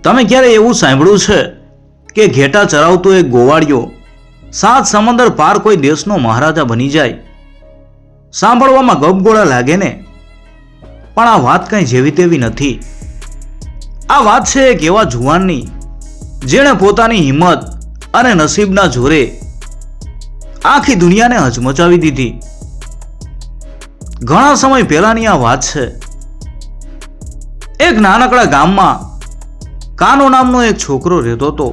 તમે ક્યારે એવું સાંભળ્યું છે કે ઘેટા ચરાવતો એક ગોવાળિયો 7 સમંદર પાર કોઈ દેશનો મહારાજા બની જાય? સાંભળવામાં ગપગોળા લાગે ને, પણ આ વાત કંઈ જેવી તેવી નથી. આ વાત છે એક એવા જુવાનની જેણે પોતાની હિંમત અને નસીબના જોરે આખી દુનિયાને હચમચાવી દીધી. ઘણા સમય પહેલાની આ વાત છે. એક નાનકડા ગામમાં કાનો નામનો એક છોકરો રહેતો હતો.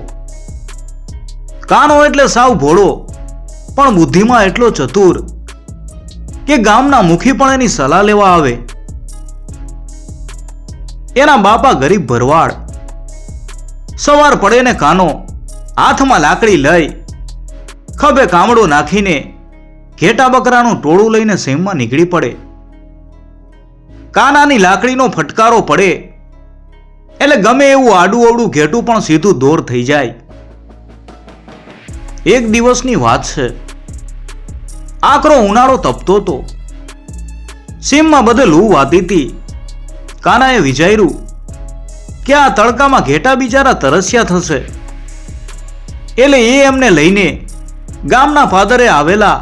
કાનો એટલે સાવ ભોળો, પણ બુદ્ધિમાં એટલો ચતુર કે ગામના મુખી પણ એની સલાહ લેવા આવે. એના બાપા ગરીબ ભરવાડ. સવાર પડે ને કાનો હાથમાં લાકડી લઈ ખભે કામડો નાખીને ઘેટા બકરાનું ટોળું લઈને સેમમાં નીકળી પડે. કાનાની લાકડીનો ફટકારો પડે એટલે ગમે એવું આડું અવડું ઘેટું પણ સીધું દોર થઈ જાય. એક દિવસની વાત છે. આકરો ઉનાળો તપતો હતો. સીમમાં બધે લૂ વાતી હતી. કાનાએ વિચાર્યું કે આ તડકામાં ઘેટા બિચારા તરસ્યા થશે, એટલે એ એમને લઈને ગામના પાદરે આવેલા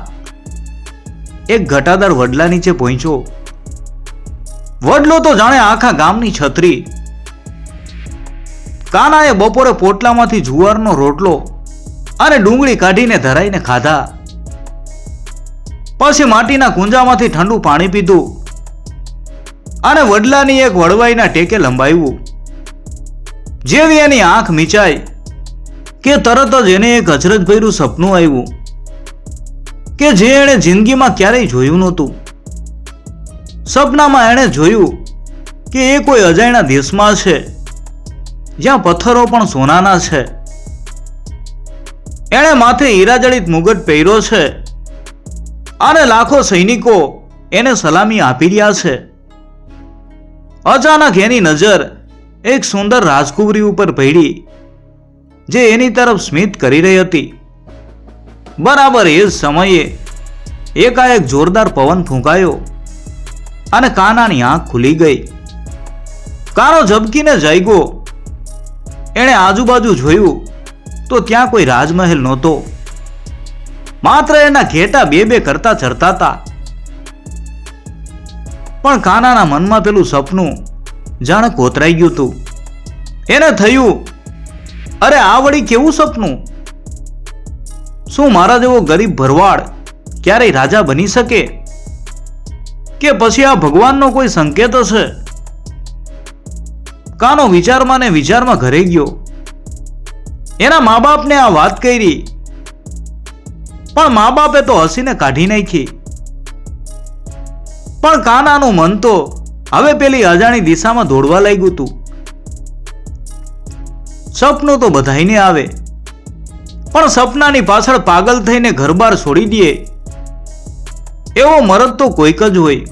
એક ઘટાદાર વડલા નીચે પહોંચ્યો. વડલો તો જાણે આખા ગામની છત્રી. કાનાએ બપોરે પોટલામાંથી જુવારનો રોટલો અને ડુંગળી કાઢીને ધરાઈને ખાધા. પછી માટીના કુંજામાંથી ઠંડુ પાણી પીધું અને વડલાની એક વડવાઈના ટેકે લંબાવ્યું. જેવી એની આંખ મીચાઈ કે તરત જ એને એક અચરજભર્યું સપનું આવ્યું કે જે એણે જિંદગીમાં ક્યારેય જોયું નહોતું. સપનામાં એણે જોયું કે એ કોઈ અજાણ્યા દેશમાં છે જ્યાં પથ્થરો પણ સોનાના છે. એણે માથે હીરાજડિત મુગટ પહેર્યો છે અને લાખો સૈનિકો એને સલામી આપી રહ્યા છે. અચાનક એની નજર એક સુંદર રાજકુંવરી ઉપર પડી જે એની તરફ સ્મિત કરી રહી હતી. બરાબર એ જ સમયે એકાએક જોરદાર પવન ફૂંકાયો અને કાનાની આંખ ખુલી ગઈ. કાનો ઝબકીને જાગ્યો. એણે આજુબાજુ જોયું તો ત્યાં કોઈ રાજમહેલ નહોતો, માત્ર એના ઘેટા બે કરતા ચરતા હતા. પણ કાનાના મનમાં પેલું સપનું જાણે કોતરાઈ ગયું હતું. એને થયું, અરે આ વળી કેવું સપનું? શું મારા જેવો ગરીબ ભરવાડ ક્યારેય રાજા બની શકે? કે પછી આ ભગવાનનો કોઈ સંકેત હશે? કાનો વિચારમાં ને વિચારમાં ઘરે ગયો. એના મા બાપને આ વાત કરી, પણ મા બાપે તો હસીને કાઢી નાખી. પણ કાનાનું મન તો હવે પેલી અજાણી દિશામાં દોડવા લાગ્યું હતું. સપનું તો બધાઈને આવે, પણ સપનાની પાછળ પાગલ થઈને ઘરબાર છોડી દે એવો મરદ તો કોઈક જ હોય.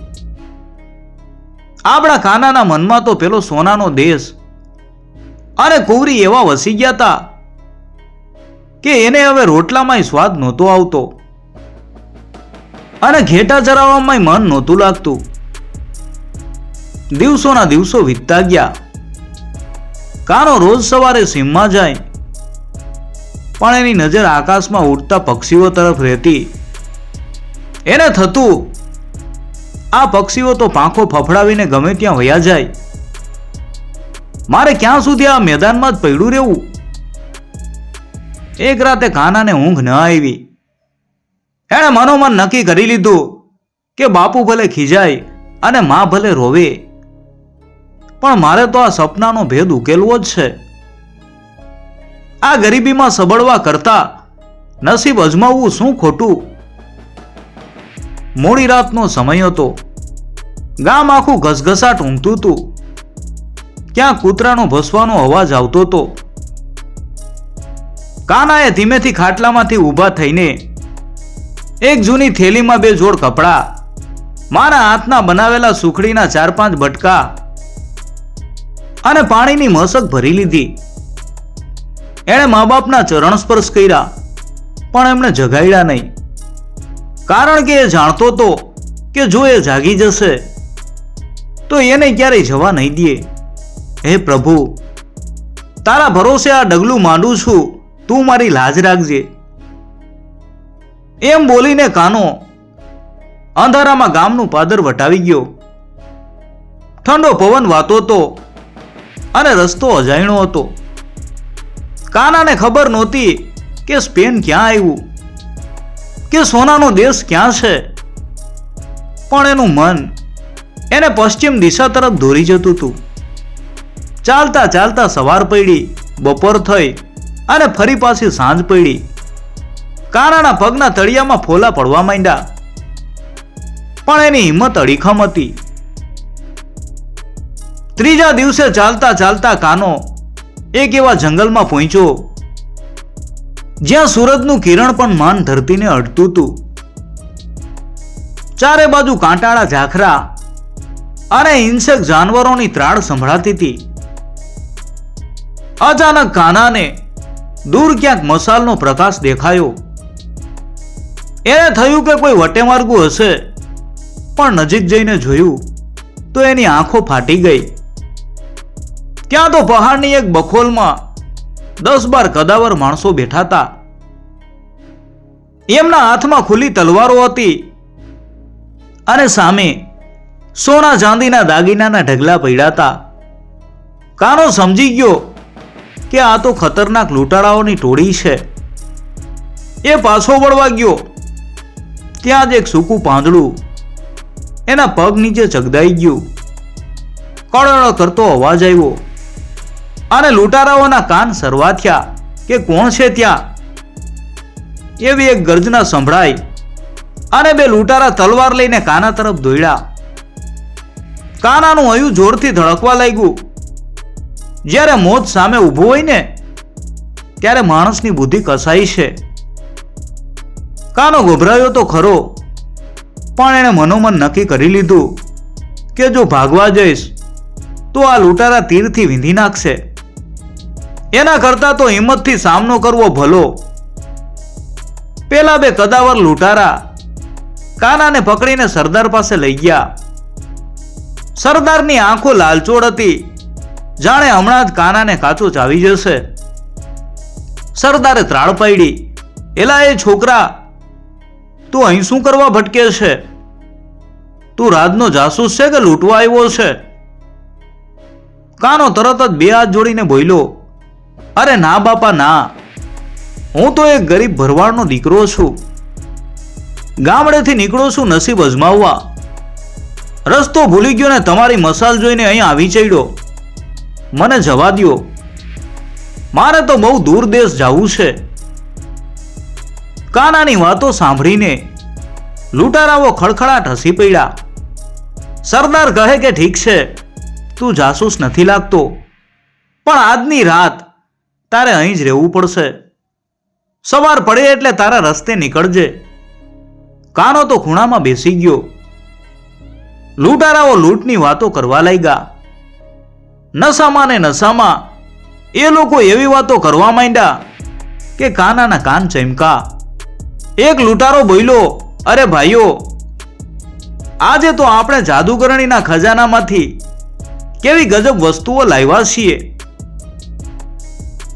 આપણા કાનાના મનમાં તો પેલો સોનાનો દેશ અને કુંવરી એવા વસી ગયા હતા કે એને હવે રોટલામાંય સ્વાદ નહોતો આવતો અને ઘેટા ચરાવવામાં મન નહોતું લાગતું. દિવસોના દિવસો વીતતા ગયા. કાનો રોજ સવારે સીમમાં જાય, પણ એની નજર આકાશમાં ઉડતા પક્ષીઓ તરફ રહેતી. એને થતું, આ પક્ષીઓ તો પાંખો ફફડાવીને ગમે ત્યાં વયા જાય, મારે ક્યાં સુધી આ મેદાનમાં જ પડ્યું રહેવું? એક રાતે કાનાને ઊંઘ ન આવી. એણે મનોમન નક્કી કરી લીધું કે બાપુ ભલે ખીજાય અને માં ભલે રોવે, પણ મારે તો આ સપનાનો ભેદ ઉકેલવો જ છે. આ ગરીબીમાં સબળવા કરતા નસીબ અજમાવવું શું ખોટું? મોડી રાતનો સમય હતો. ગામ આખું ઘસઘસાટ ઊંઘતું હતું. ક્યાં કૂતરાનો ભસવાનો અવાજ આવતો હતો. કાનાએ ધીમેથી ખાટલામાંથી ઊભા થઈને એક જૂની થેલીમાં 2 જોડ કપડાં, મારા હાથના બનાવેલા સુખડીના 4-5 બટકા અને પાણીની મસક ભરી લીધી. એણે મા બાપના ચરણ સ્પર્શ કર્યા, પણ એમણે જગાડ્યા નહીં. કારણ કે એ જાણતો હતો કે જો એ જાગી જશે તો એને ક્યારેય જવા નહીં દે. હે પ્રભુ, તારા ભરોસે આ ડગલું માંડું છું, તું મારી લાજ રાખજે. એમ બોલીને કાનો અંધારામાં ગામનું પાદર વટાવી ગયો. ઠંડો પવન વાતો હતો અને રસ્તો અજાણ્યો હતો. કાનાને ખબર નહોતી કે સ્પેન ક્યાં આવ્યું, કે સોનાનો દેશ ક્યાં છે, પણ એનું મન એને પશ્ચિમ દિશા તરફ દોરી જતું હતું. ચાલતા ચાલતા સવાર પડી, બપોર થઈ અને ફરી પાછી સાંજ પડી. કાનાના પગના તળિયામાં ફોલા પડવા માંડ્યા, પણ એની હિંમત અડીખમ હતી. ત્રીજા દિવસે ચાલતા ચાલતા કાનો એક એવા જંગલમાં પહોંચ્યો જ્યાં સૂરજનું કિરણ પણ માન ધરતીને અડતું હતું. ચારે બાજુ કાંટાળા ઝાખરા અને હિંસક જાનવરોની ત્રાળ સંભળાતી હતી. અચાનક કાનાને દૂર ક્યાંક મસાલનો પ્રકાશ દેખાયો. એને થયું કે કોઈ વટેમાર્ગું હશે, પણ નજીક જઈને જોયું તો એની આંખો ફાટી ગઈ. ત્યાં તો પહાડની એક બખોલમાં 10-12 કદાવર માણસો બેઠા હતા. એમના હાથમાં ખુલ્લી તલવારો હતી અને સામે સોના ચાંદીના દાગીનાના ઢગલા પડ્યા હતા. કાનો સમજી ગયો કે આ તો ખતરનાક લૂંટારાઓની ટોળી છે. એ પાછો વળવા ગયો. ત્યાં જ એક સૂકું પાંદડું એના પગ નીચે ચગદાઈ ગયું. કળકળ કરતો અવાજ આવ્યો અને લૂંટારાઓના કાન સરવા થયા કે કોણ છે ત્યાં. એવી એક ગર્જના સંભળાઈ અને 2 લૂંટારા તલવાર લઈને કાના તરફ દોડ્યા. કાનાનું હૈયું જોરથી ધડકવા લાગ્યું. જ્યારે મોત સામે ઊભું હોય ને ત્યારે માણસની બુદ્ધિ કસાઈ છે. કાનો ગભરાયો તો ખરો, પણ એણે મનોમન નક્કી કરી લીધું કે જો ભાગવા જઈશ તો આ લૂંટારા તીરથી વીંધી નાખશે. એના કરતા તો હિંમતથી સામનો કરવો ભલો. પેલા 2 કદાવર લૂંટારા કાનાને પકડીને સરદાર પાસે લઈ ગયા. સરદારની આંખો લાલચોળ હતી, જાણે હમણાં જ કાનાને કાચો ચાવી જશે. સરદારે ત્રાળ પાડી, એલા એ છોકરા, તું અહીં શું કરવા ભટકે છે? તું રાજનો જાસૂસ છે કે લૂંટવા આવ્યો છે? કાનો તરત જ 2 હાથ જોડીને બોલ્યો, અરે ના બાપા ના, હું તો એક ગરીબ ભરવાડનો દીકરો છું. ગામડેથી નીકળો છું નસીબ અજમાવવા. રસ્તો ભૂલી ગયો ને તમારી મસાલ જોઈને અહીં આવી ચડ્યો. મને જવા દ્યો, મારે તો બહુ દૂર દેશ જવું છે. કાનાની વાતો સાંભળીને લૂંટારાઓ ખડખડાટ હસી પડ્યા. સરદાર કહે કે ઠીક છે, તું જાસૂસ નથી લાગતો, પણ આજની રાત તારે અહીં જ રહેવું પડશે. સવાર પડે એટલે તારા રસ્તે નીકળજે. કાનો તો ખૂણામાં બેસી ગયો. લૂંટારાઓ લૂંટની વાતો કરવા લાગ્યા. નશામાં ને નશામાં એ લોકો એવી વાતો કરવા માંડ્યા કે કાનાના કાન ચમકા. એક લૂંટારો બોલ્યો, અરે ભાઈઓ, આજે તો આપણે જાદુગરણીના ખજાનામાંથી કેવી ગજબ વસ્તુઓ લાવ્યા છીએ.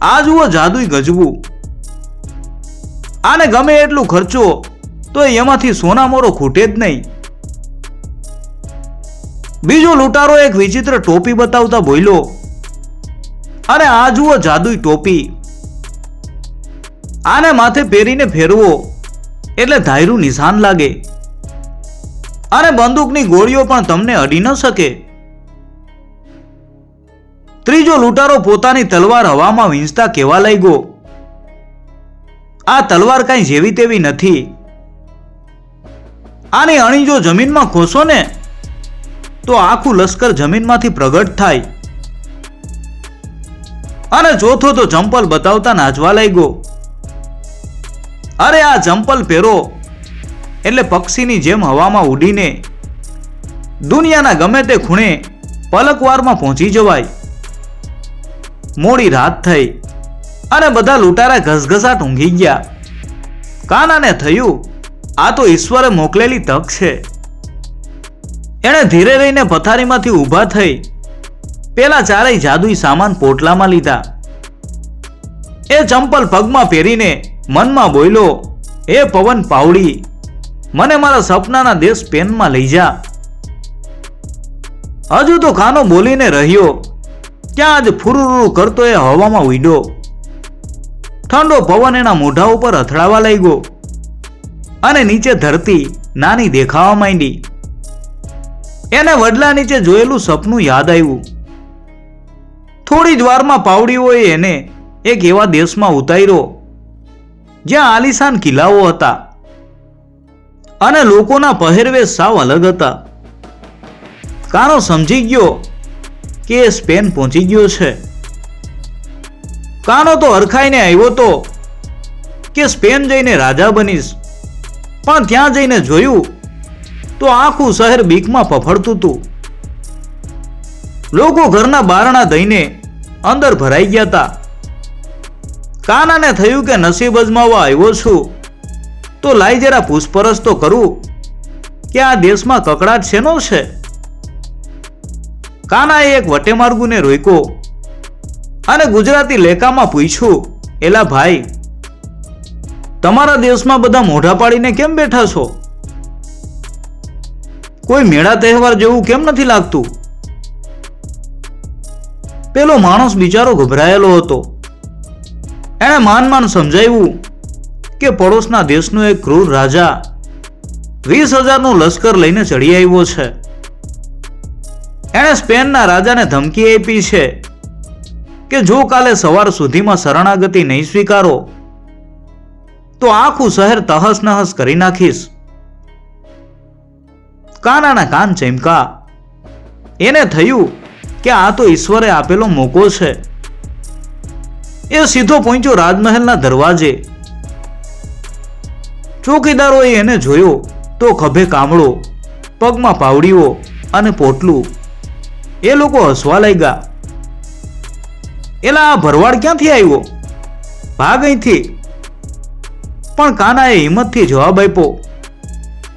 આ જુઓ જાદુઈ ગજવું. આને ગમે એટલું ખર્ચો તો એમાંથી સોના મોરો ખૂટે જ નહીં. બીજો લૂંટારો એક વિચિત્ર ટોપી બતાવતા બોલ્યો, અરે આ જુઓ જાદુઈ ટોપી. આને માથે પહેરીને ફેરવો એટલે ધાયરું નિશાન લાગે અને બંદૂકની ગોળીઓ પણ તમને અડી ન શકે. ત્રીજો લૂંટારો પોતાની તલવાર હવામાં વીંચતા કહેવા લાગ્યો, આ તલવાર કાંઈ જેવી તેવી નથી. આની અણી જો જમીનમાં ખોસો ને તો આખું લશ્કર જમીનમાંથી પ્રગટ થાય. અને ચોથો તો ચંપલ બતાવતા નાચવા લાગ્યો, અરે આ ચંપલ પહેરો એટલે પક્ષીની જેમ હવામાં ઉડીને દુનિયાના ગમે તે ખૂણે પલકવારમાં પહોંચી જવાય. મોડી રાત થઈ અને બધા લૂંટારા ઘસઘસાટ ઊંઘી ગયા. કાનાને થયું આ તો ઈશ્વરે મોકલેલી તક છે. એણે ધીરે રહીને પથારીમાંથી ઊભા થઈ પેલા ચારેય જાદુઈ સામાન પોટલામાં લીધા એ ચંપલ પગમાં પહેરીને મનમાં બોલ્યો, એ પવન પાવડી, મને મારા સપનાના દેશ સ્પેનમાં લઈ જા. હજુ તો કાનો બોલીને રહ્યો ત્યાં જ ફુરુરુ કરતો એ હવામાં ઉડ્યો. ઠંડો પવન એના મોઢા ઉપર અથડાવા લાગ્યો અને નીચે ધરતી નાની દેખાવા માંડી. એને વડલા નીચે જોયેલું સપનું યાદ આવ્યું. થોડી જ વારમાં પાવડીઓએ એને એક એવા દેશમાં ઉતાર્યો જ્યાં આલિશાન કિલ્લાઓ હતા અને લોકોના પહેરવેશ સાવ અલગ હતા. કાનો સમજી ગયો કે એ સ્પેન પહોંચી ગયો છે. કાનો તો હરખાઈને આવ્યો તો કે સ્પેન જઈને રાજા બનીશ, પણ ત્યાં જઈને જોયું તો આખું શહેર બીકમાં ફફડતું હતું. લોકો ઘરના બારણા દઈને અંદર ભરાઈ ગયા હતા. કાનાને થયું કે નસીબ અજમાવવા આવ્યો છું તો લાઈ જરા પૂછપરછ તો કરું કે આ દેશમાં કકડાટ શેનો છે. કાનાએ એક વટેમાર્ગુને રોક્યો અને ગુજરાતી લેકામાં પૂછ્યું, એલા ભાઈ, તમારા દેશમાં બધા મોઢા પાડીને કેમ બેઠા છો? કોઈ મેળા તહેવાર જેવું કેમ નથી લાગતું? પેલો માણસ બિચારો ગભરાયેલો હતો. એણે માન સમજાવ્યું કે પડોશના દેશનો એક ક્રૂર રાજા 20,000નું લશ્કર લઈને ચડી આવ્યો છે. એણે સ્પેનના રાજાને ધમકી આપી છે કે જો કાલે સવાર સુધીમાં શરણાગતિ નહીં સ્વીકારો તો આખું શહેર તહસ નહસ કરી નાખીશ. કાનાના કાન ચમકા. એને થયું કે આ તો ઈશ્વરે આપેલો મોકો છે. એ સીધો પહોંચ્યો રાજમહેલના દરવાજે. ચોકીદારોએ એને જોયો તો ખભે કામળો, પગમાં પાવડીઓ અને પોટલું. એ લોકો હસવા લાગ્યા. એલા આ ભરવાડ ક્યાંથી આવ્યો? ભાગ અહીંથી. પણ કાનાએ હિંમતથી જવાબ આપ્યો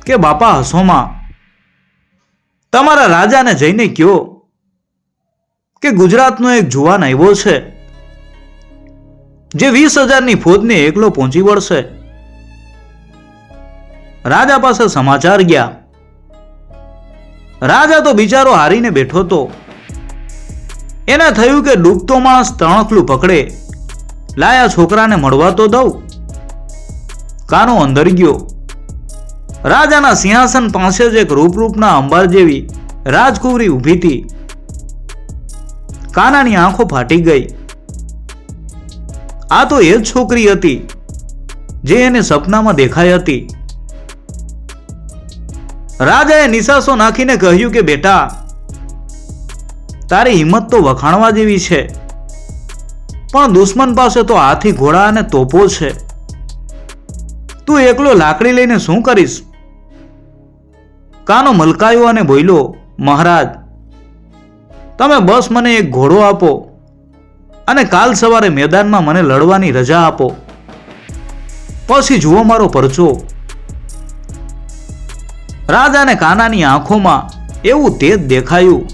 કે બાપા હસોમાં, તમારા રાજાને જઈને કહો કે ગુજરાતનો એક જુવાન આવ્યો છે જે 20,000ની ફોજને એકલો પહોંચી વળશે. રાજા પાસે સમાચાર ગયા. રાજા તો બિચારો હારીને બેઠો હતો. એને થયું કે ડૂબતો માણસ તણખલું પકડે, લાયા છોકરાને મળવા તો દઉં. કાનો અંદર ગયો. રાજાના સિંહાસન પાસે જ એક રૂપના અંબાર જેવી રાજકુંવરી ઊભી હતી. કાનાની આંખો ફાટી ગઈ. આ તો એ જ છોકરી હતી જે એને સપનામાં દેખાઈ હતી. રાજાએ નિશાસો નાખીને કહ્યું કે બેટા, તારી હિંમત તો વખાણવા જેવી છે, પણ દુશ્મન પાસે તો હાથી, ઘોડા અને તોપો છે. તું એકલો લાકડી લઈને શું કરીશ? કાનો મલકાયો અને બોલ્યો, મહારાજ, તમે બસ મને એક ઘોડો આપો અને કાલ સવારે મેદાનમાં મને લડવાની રજા આપો, પછી જુઓ મારો પરચો. રાજાને કાનાની આંખોમાં એવું તેજ દેખાયું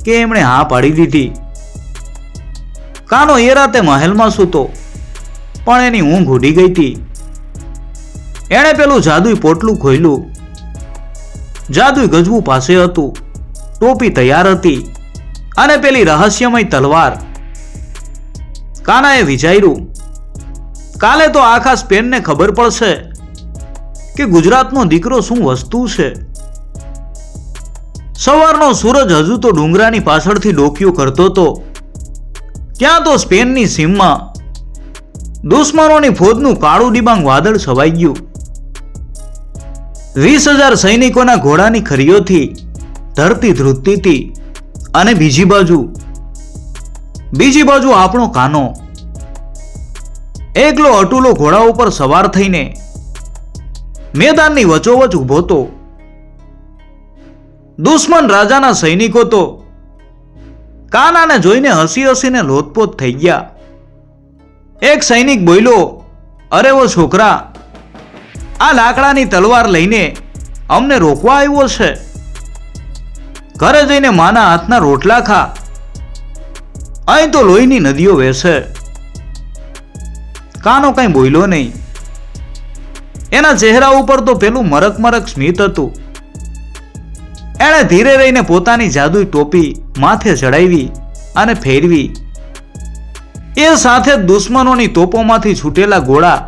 કે એમણે હા પાડી દીધી. કાનો એ રાતે મહેલમાં સૂતો, પણ એની ઊંઘ ઉડી ગઈ હતી. એણે પેલું જાદુઈ પોટલું ખોલ્યું. જાદુઈ ગજવું પાસે હતું, ટોપી તૈયાર હતી અને પેલી રહસ્યમય તલવાર. કાનાએ વિચાર્યું, કાલે તો આખા સ્પેનને ખબર પડશે કે ગુજરાતનો દીકરો શું વસ્તુ છે. સવારનો સૂરજ હજુ તો ડુંગરાની પાછળથી ડોકિયું કરતો હતો. ત્યાં તો સ્પેનની સીમમાં દુશ્મનોની ફોજનું કાળું ડિબાંગ વાદળ છવાઈ ગયું. 20,000 સૈનિકોના ઘોડાની ખરીઓથી ધરતી ધ્રુજતી હતી અને બીજી બાજુ આપણો કાનો એકલો અટુલો ઘોડા ઉપર સવાર થઈને મેદાનની વચોવચ ઊભો હતો. દુશ્મન રાજાના સૈનિકો તો કાનાને જોઈને હસી હસીને લોથપોથ થઈ ગયા. એક સૈનિક બોલ્યો, અરે ઓ છોકરા, આ લાકડાની તલવાર લઈને અમને રોકવા આવ્યો છે? ઘરે જઈને માના હાથના રોટલા ખા, અહીં તો લોહીની નદીઓ વહેશે. કાનો કઈ બોલ્યો નહીં. એના ચહેરા ઉપર તો પેલું મરક મરક સ્મિત હતું. એણે ધીરે રહીને પોતાની જાદુઈ ટોપી માથે ચડાવી અને ફેરવી. એ સાથે જ દુશ્મનોની તોપોમાંથી છૂટેલા ગોળા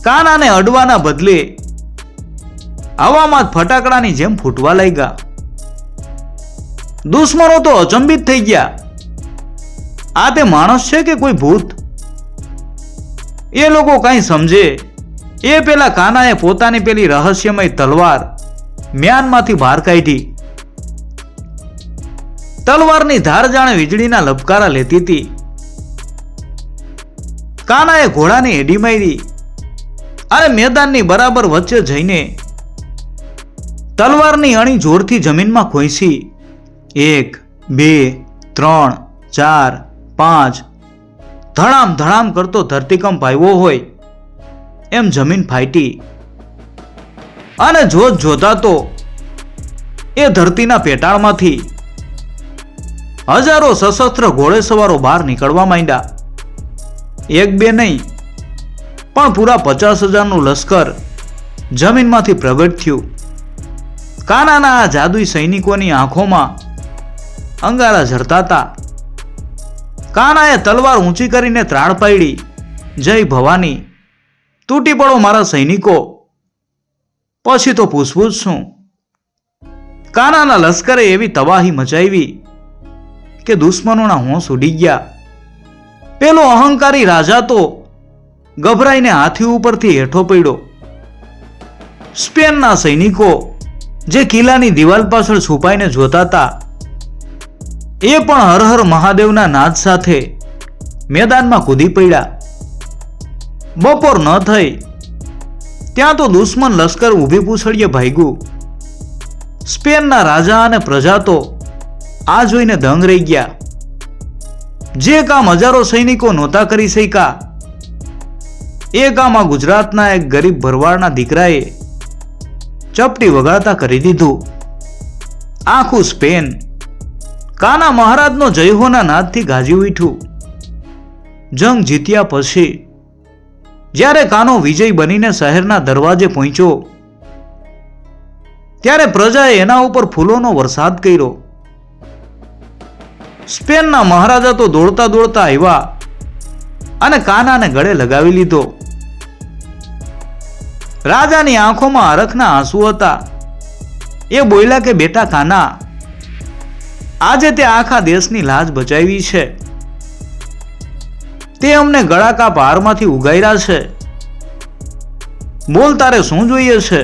કાનાને અડવાના બદલે હવામાં ફટાકડાની જેમ ફૂટવા લાગ્યા. દુશ્મનો તો અચંબિત થઈ ગયા. આ તે માણસ છે કે કોઈ ભૂત? એ લોકો કઈ સમજે એ પેલા કાનાએ પોતાની પેલી રહસ્યમય તલવાર મ્યાનમાંથી બહાર કાઢી. તલવારની ધાર જાણે વીજળીના લપકારા લેતી હતી. કાનાએ ઘોડાની એડી મારી અને મેદાનની બરાબર વચ્ચે જઈને તલવારની અણી જોરથી જમીનમાં ખોઈસી. 1 2 3 4 5 ધડામ ધડામ કરતો ધરતીકંપ આવ્યો હોય એમ જમીન ફાટી અને જોત જોતા તો એ ધરતીના પેટાળમાંથી હજારો સશસ્ત્ર ઘોડેસવારો બહાર નીકળવા માંડ્યા. 1-2 નહીં પણ પૂરા 50,000નું લશ્કર જમીનમાંથી પ્રગટ થયું. કાનાના આ જાદુઈ સૈનિકોની આંખોમાં અંગારા ઝરતા હતા. કાનાએ તલવાર ઊંચી કરીને ત્રાળ પાડી. જય ભવાની, તૂટી પડો મારા સૈનિકો, પછી તો પૂછવું જ શું. કાનાના લશ્કરે એવી તબાહી મચાવી કે દુશ્મનોના હોંશ ઉડી ગયા. પેલો અહંકારી રાજા તો ગભરાઈને હાથી ઉપરથી હેઠો પડ્યો. સ્પેનના સૈનિકો જે કિલ્લાની દિવાલ પાછળ છુપાઈને જોતા હતા એ પણ હર હર મહાદેવના નાદ સાથે મેદાનમાં કૂદી પડ્યા. બપોર ન થઈ ત્યાં તો દુશ્મન લશ્કર ઊભી પૂછડીએ ભાગ્યું. સ્પેનના રાજા અને પ્રજા તો આ જોઈને દંગ રહી ગયા. જે કામ હજારો સૈનિકો નહોતા કરી શક્યા એ કામ આ ગુજરાતના એક ગરીબ ભરવાડના દીકરાએ ચપટી વગાડતા કરી દીધું. આખું સ્પેન કાના મહારાજનો જય હોના નાદથી ગાજી ઉઠ્યું. જંગ જીત્યા પછી જ્યારે કાનો વિજય બનીને શહેરના દરવાજે પહોંચ્યો ત્યારે પ્રજાએ એના ઉપર ફૂલોનો વરસાદ કર્યો. સ્પેનના મહારાજા તો દોડતા દોડતા આવ્યા અને કાનાને ગળે લગાવી લીધો. રાજાની આંખોમાં હરખના આંસુ હતા. એ બોલ્યા કે બેટા કાના, આજે તે આખા દેશની લાજ બચાવી છે. તે અમને ગળાકાપ હારમાંથી ઉગાર્યા છે. બોલ, તારે શું જોઈએ છે?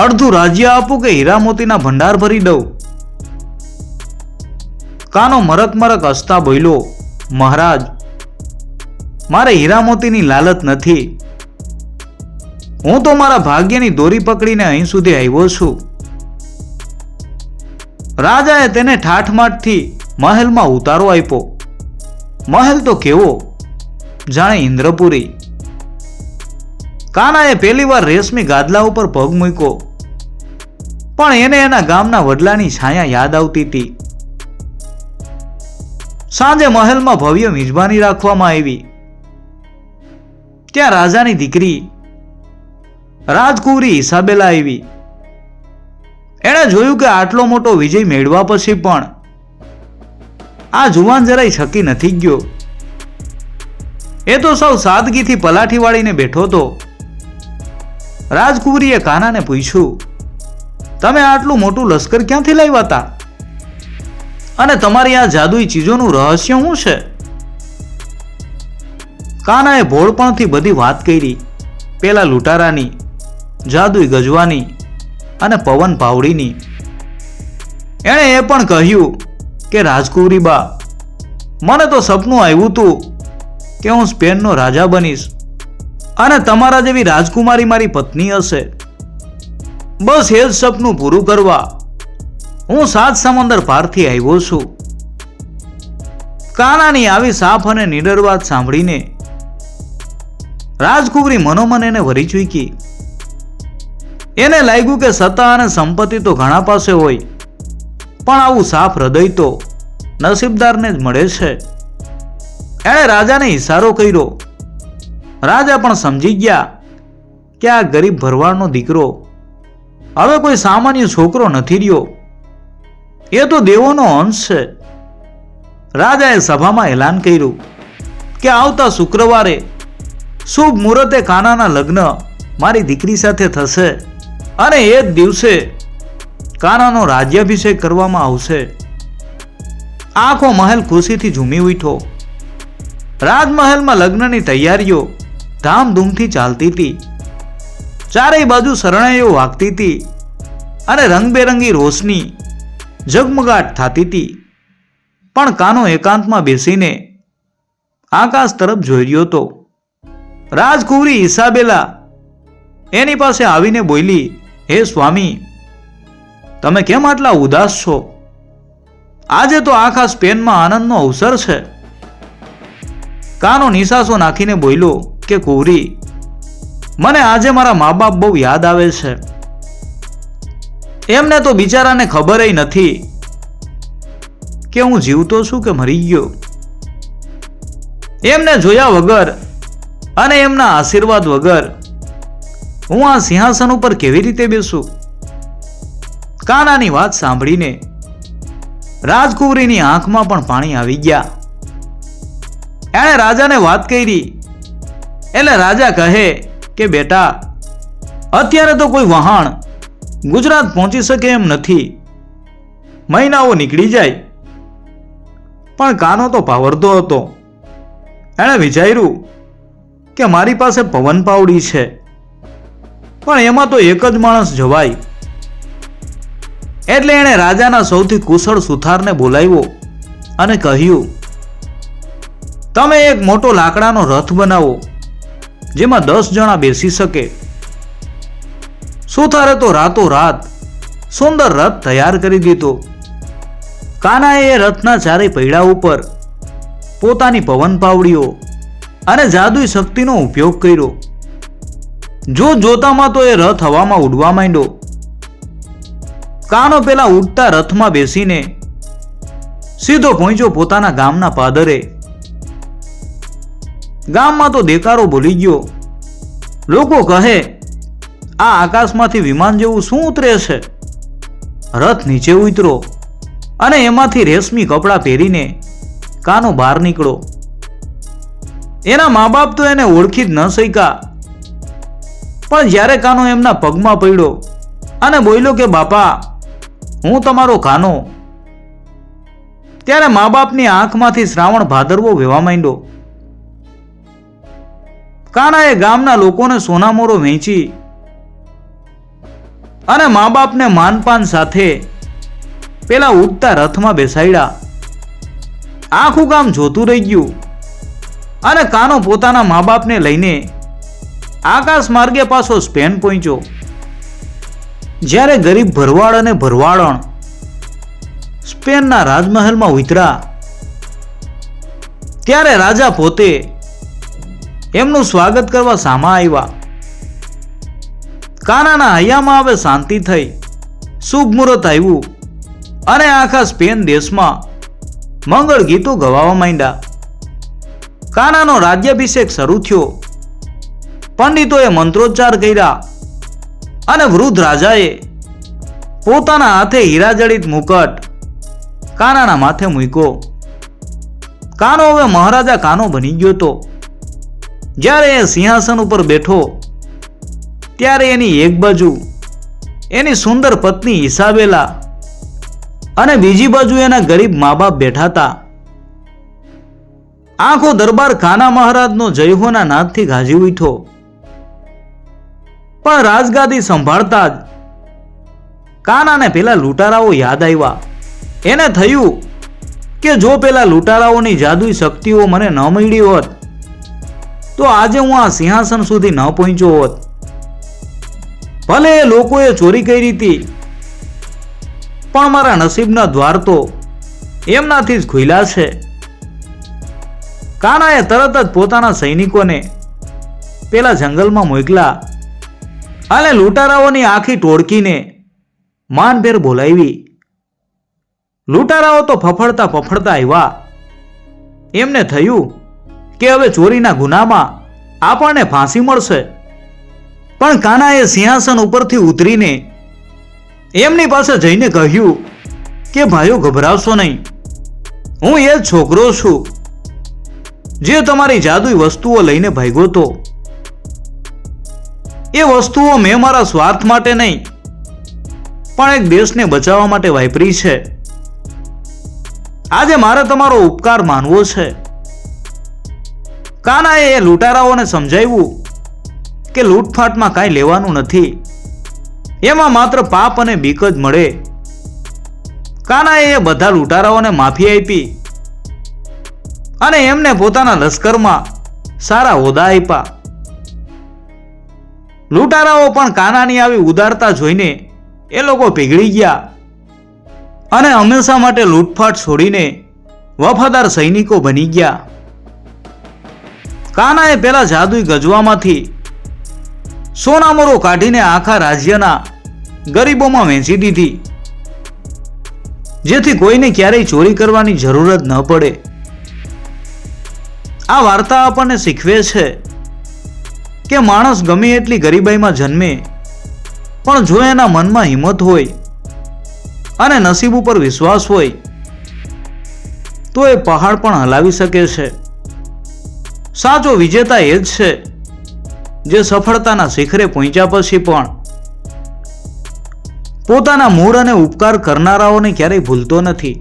અડધું રાજ્ય આપું કે હીરા મોતીના ભંડાર ભરી દઉં? કાનો મરક મરક હસતા બોલ્યો, મહારાજ, મારે હીરા મોતીની લાલચ નથી. હું તો મારા ભાગ્યની દોરી પકડીને અહીં સુધી આવ્યો છું. રાજાએ તેને ઠાઠમાઠથી મહેલમાં ઉતારો આપ્યો. મહેલ તો કેવો, જાણે ઇન્દ્રપુરી. કાનાએ પહેલી વાર રેશમી ગાદલા ઉપર પગ મૂક્યો, પણ એને એના ગામના વડલાની છાયા યાદ આવતી હતી. સાંજે મહેલમાં ભવ્ય મિજબાની રાખવામાં આવી. ત્યાં રાજાની દીકરી રાજકુંવરી ઇસાબેલા આવી. એણે જોયું કે આટલો મોટો વિજય મેળવા પછી પણ આ જુવાન જરાય છકી નથી ગયો. એ તો સૌ સાદગીથી પલાઠી વાળીને બેઠો હતો. રાજકુંવરીએ કાનાને પૂછ્યું, તમે આટલું મોટું લશ્કર ક્યાંથી લાવ્યા હતા? અને તમારી આ જાદુઈ ચીજોનું રહસ્ય શું છે? કાનાએ ભોળપણથી બધી વાત કરી. પેલા લૂંટારાની, જાદુઈ ગજવાની અને પવન પાવડીની. એણે એ પણ કહ્યું કે રાજકુંવરી બા, મને તો સપનું આવ્યું હતું કે હું સ્પેનનો રાજા બનીશ અને તમારા જેવી રાજકુમારી મારી પત્ની હશે. બસ એ જ સપનું પૂરું કરવા હું 7 સમંદર પારથી આવ્યો છું. કાનાની આવી સાફ અને નિડર વાત સાંભળીને રાજકુંવરી મનોમન એને વરી ચૂકી. એને લાગ્યું કે સત્તા અને સંપત્તિ તો ઘણા પાસે હોય, પણ આવું સાફ હૃદય તો નસીબદારને જ મળે છે. એણે રાજાને ઈશારો કર્યો. રાજા પણ સમજી ગયા કે આ ગરીબ ભરવાડનો દીકરો હવે કોઈ સામાન્ય છોકરો નથી રહ્યો, એ તો દેવોનો અંશ છે. રાજાએ સભામાં એલાન કર્યું કે આવતા શુક્રવારે શુભ મુહૂર્તે કાનાના લગ્ન મારી દીકરી સાથે થશે અને એ જ દિવસે કાનાનો રાજ્યાભિષેક કરવામાં આવશે. આખો મહેલ ખુશીથી ઝૂમી ઉઠ્યો. રાજમહેલમાં લગ્નની તૈયારીઓ ધામધૂમથી ચાલતી હતી. ચારેય બાજુ શરણાઈઓ વાગતી હતી અને રંગબેરંગી રોશની ઝગમગાટ થતી હતી. પણ કાનો એકાંતમાં બેસીને આકાશ તરફ જોઈ રહ્યો હતો. રાજકુંવરી ઈસાબેલા એની પાસે આવીને બોલી, હે સ્વામી, તમે કેમ આટલા ઉદાસ છો? આજે તો આખા સ્પેનમાં આનંદનો અવસર છે. કાનો નિસાસો નાખીને બોલ્યો કે કુંવરી, મને આજે મારા મા બાપ બહુ યાદ આવે છે. એમને તો બિચારાને ખબર ય નથી કે હું જીવતો છું કે મરી ગયો. એમને જોયા વગર અને એમના આશીર્વાદ વગર હું આ સિંહાસન ઉપર કેવી રીતે બેસું? કાનાની વાત સાંભળીને રાજકુંવરીની આંખમાં પણ પાણી આવી ગયા. એણે રાજાને વાત કરી એટલે રાજા કહે કે બેટા, અત્યારે તો કોઈ વહાણ ગુજરાત પહોંચી શકે એમ નથી. મહિનાઓ નીકળી જાય. પણ કાનો તો પાવરતો હતો. એણે વિચાર્યું કે મારી પાસે પવન પાવડી છે, પણ એમાં તો એક જ માણસ જવાય. એટલે એણે રાજાના સૌથી કુશળ સુથારને બોલાવ્યો અને કહ્યું, તમે એક મોટો લાકડાનો રથ બનાવો જેમાં 10 જણા બેસી શકે. સુથારે તો રાતોરાત સુંદર રથ તૈયાર કરી દીધો. કાનાએ એ રથના ચારેય પૈડા ઉપર પોતાની પવન પાવડીઓ અને જાદુઈ શક્તિનો ઉપયોગ કર્યો. જોતામાં તો એ રથ હવામાં ઉડવા માંડ્યો. કાનો પેલા ઉડતા રથમાં બેસીને સીધો પહોંચ્યો પોતાના ગામના પાદરે. ગામમાં તો દેકારો બોલી ગયો. લોકો કહે, આ આકાશમાંથી વિમાન જેવું શું ઉતરે છે? રથ નીચે ઉતરો અને એમાંથી રેશમી કપડાં પહેરીને કાનો બહાર નીકળો. એના મા બાપ તો એને ઓળખી જ ન શક્યા. પણ જ્યારે કાનો એમના પગમાં પડ્યો અને બોલ્યો કે બાપા, હું તમારો કાનો, ત્યારે મા બાપની આંખમાંથી શ્રાવણ ભાદરવો વહેવા માંડ્યો. કાનાએ ગામના લોકોને સોનામોરો વહેંચી અને મા બાપને માનપાન સાથે પેલા ઉડતા રથમાં બેસાડ્યા. આખું ગામ જોતું રહી ગયું અને કાનો પોતાના મા બાપને લઈને આકાશ માર્ગે પાછો સ્પેન પહોંચ્યો. જ્યારે ગરીબ ભરવાડ અને ભરવાડણ સ્પેનના રાજમહેલમાં ઉતર્યા ત્યારે રાજા પોતે એમનું સ્વાગત કરવા સામા આવ્યા. કાનાના હૈયામાં હવે શાંતિ થઈ. શુભ મુહૂર્ત આવ્યું અને આખા સ્પેન દેશમાં મંગળ ગીતો ગવાવા માંડ્યા. કાનાનો રાજ્યાભિષેક શરૂ થયો. પંડિતોએ મંત્રોચ્ચાર કર્યા અને વૃદ્ધ રાજાએ પોતાના હાથે હીરાજડિત મુકટ કાનાના માથે મૂક્યો. કાનો હવે મહારાજા કાનો બની ગયો હતો. જ્યારે એ સિંહાસન ઉપર બેઠો ત્યારે એની એક બાજુ એની સુંદર પત્ની ઈસાબેલા અને બીજી બાજુ એના ગરીબ મા બાપ બેઠા હતા. આખો દરબાર કાના મહારાજનો જયહોના નાદથી ગાજી ઉઠ્યો. પણ રાજગાદી સંભાળતા જ કાનાને પેલા લૂંટારાઓ યાદ આવ્યા. એને થયું કે જો પેલા લૂંટારાઓની જાદુઈ શક્તિઓ મને ન મળી હોત તો આજે હું આ સિંહાસન સુધી ન પહોંચ્યો હોત. ભલે એ લોકોએ ચોરી કરી હતી, પણ મારા નસીબના દ્વાર તો એમનાથી જ ખુલ્યા છે. કાનાએ તરત જ પોતાના સૈનિકોને પેલા જંગલમાં મોકલા અને લૂંટારાઓની આખી ટોળકીને માનભેર બોલાવી. લૂંટારાઓ તો ફફડતા આવ્યા. એમને થયું કે હવે ચોરીના ગુનામાં આપણને ફાંસી મળશે. પણ કાનાએ સિંહાસન ઉપરથી ઉતરીને એમની પાસે જઈને કહ્યું કે ભાઈઓ, ગભરાશો નહીં, હું એ જ છોકરો છું જે તમારી જાદુઈ વસ્તુઓ લઈને ભાગ્યો હતો. એ વસ્તુઓ મેં મારા સ્વાર્થ માટે નહીં, પણ એક દેશને બચાવવા માટે વાપરી છે. આજે મારે તમારો ઉપકાર માનવો છે. કાનાએ એ લૂંટારાઓને સમજાવ્યું કે લૂંટફાટમાં કાંઈ લેવાનું નથી, એમાં માત્ર પાપ અને બીક જ મળે. કાનાએ એ બધા લૂંટારાઓને માફી આપી અને એમને પોતાના લશ્કરમાં સારા હોદ્દા આપ્યા. લૂંટારાઓ પણ કાનાની આવી ઉદારતા જોઈને એ લોકો પીગળી ગયા અને હંમેશા માટે લૂંટફાટ છોડીને વફાદાર સૈનિકો બની ગયા. કાનાએ પેલા જાદુઈ ગજવામાંથી સોનામોરો કાઢીને આખા રાજ્યના ગરીબોમાં વહેંચી દીધી, જેથી કોઈને ક્યારેય ચોરી કરવાની જરૂર જ ન પડે. આ વાર્તા આપણને શીખવે છે કે માણસ ગમે એટલી ગરીબાઈમાં જન્મે, પણ જો એના મનમાં હિંમત હોય અને નસીબ ઉપર વિશ્વાસ હોય તો એ પહાડ પણ હલાવી શકે છે. સાચો વિજેતા એ જ છે જે સફળતાના શિખરે પહોંચ્યા પછી પણ પોતાના મૂળ અને ઉપકાર કરનારાઓને ક્યારેય ભૂલતો નથી.